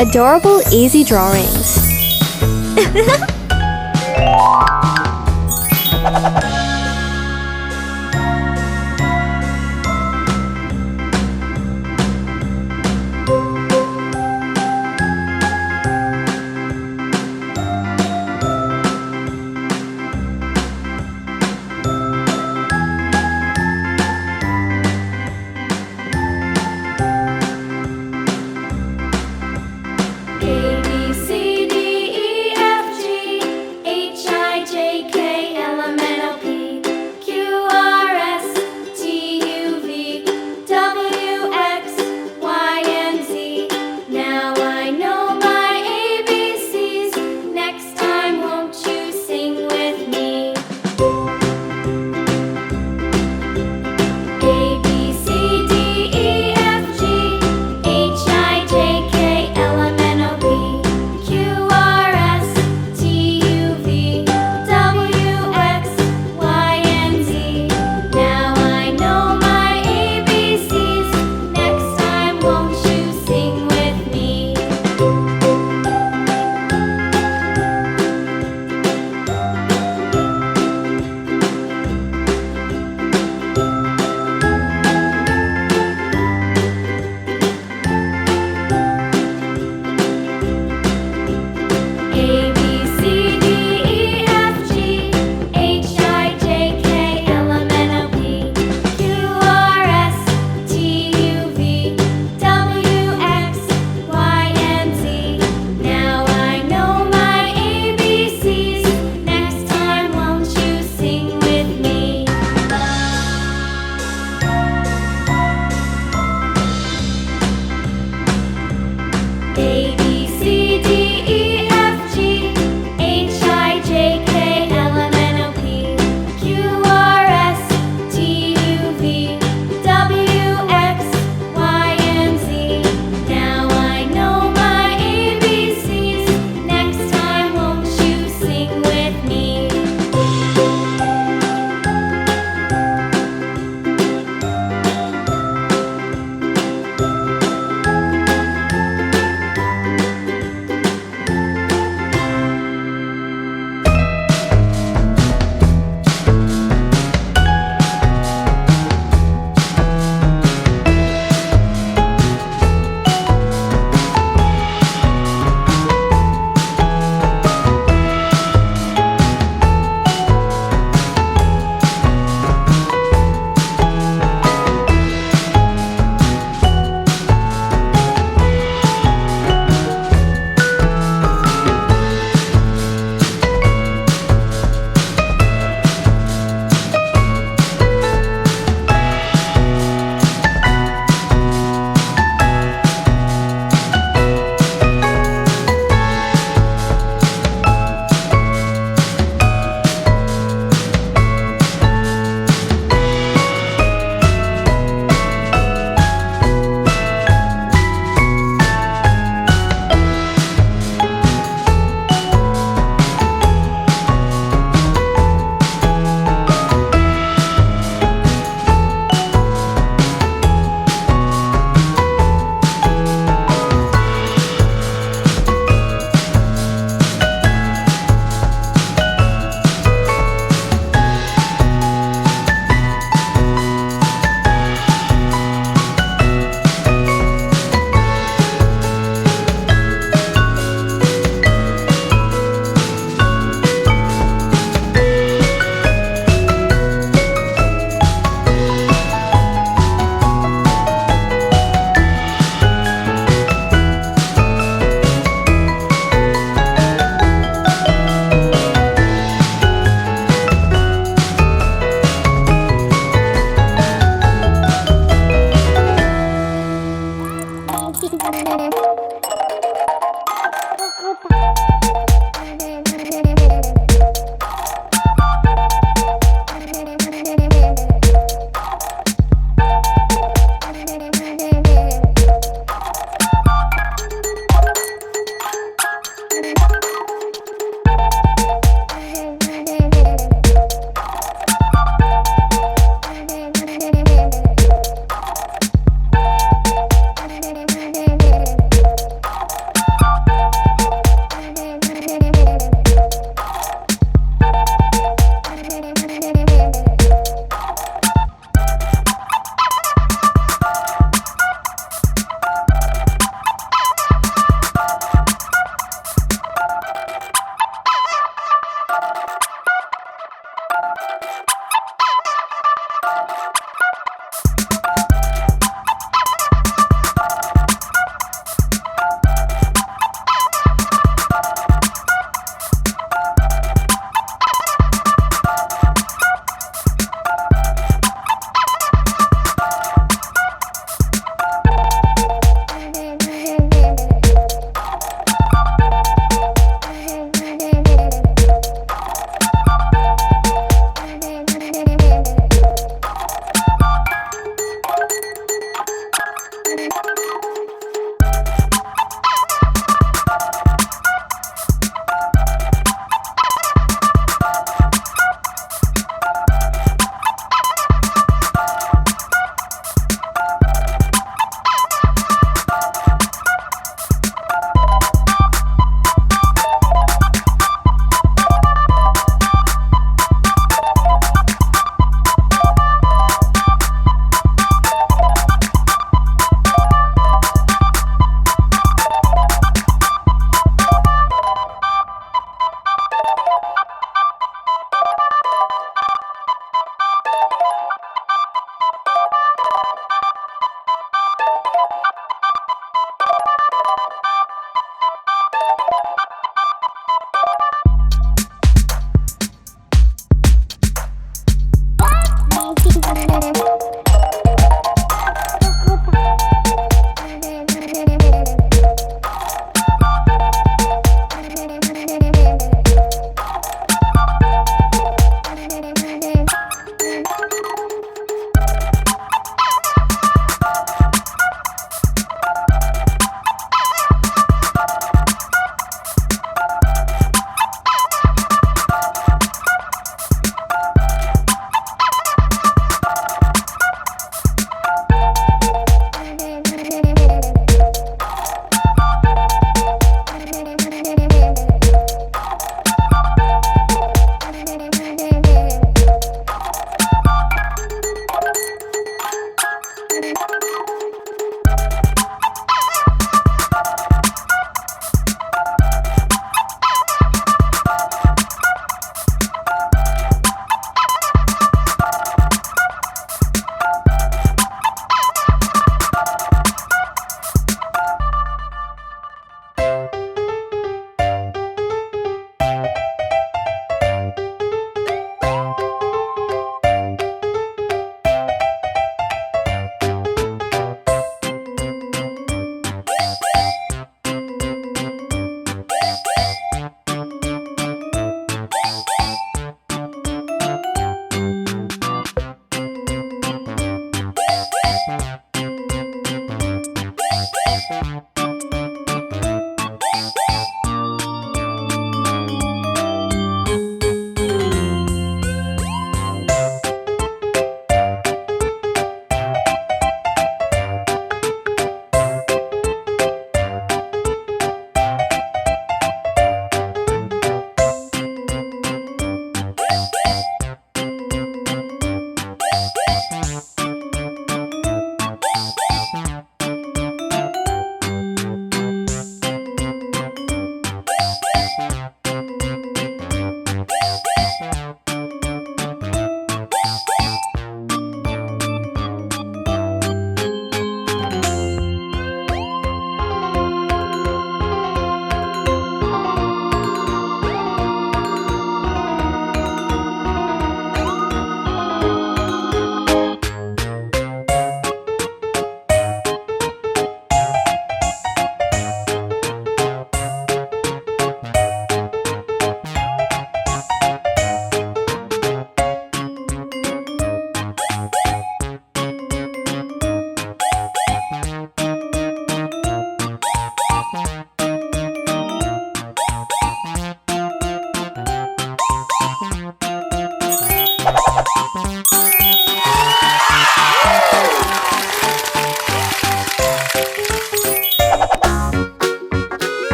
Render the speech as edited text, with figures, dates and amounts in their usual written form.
Adorable easy drawings. A, B, C, D, E, F, G, H, I, J, K, L, M, N, O, P, Q, R, S, T, U, V, W, X, Y, and Z. Now I know my ABCs. Next time, won't you sing with me? A, B, C, D, E, F, G, H, I, J, K, L, M, N, O, P, Q, R, S, T, U, V, W, X, Y, and Z. Now I know my ABCs. Next time, won't you sing with me? A, B, C, D, E, F, G, H, I, J, K, L, M, N, O, P, Q, R, S, T, U, V, W, X, Y, and Z. Now I know my ABCs. Next time, won't you sing with me? A, B, C, D, E, F, G, H, I, J, K, L, M, N, O, P, Q, R, S, T, U, V, W, X, Y, and Z. Now I know my ABCs. Next time, won't you sing with me?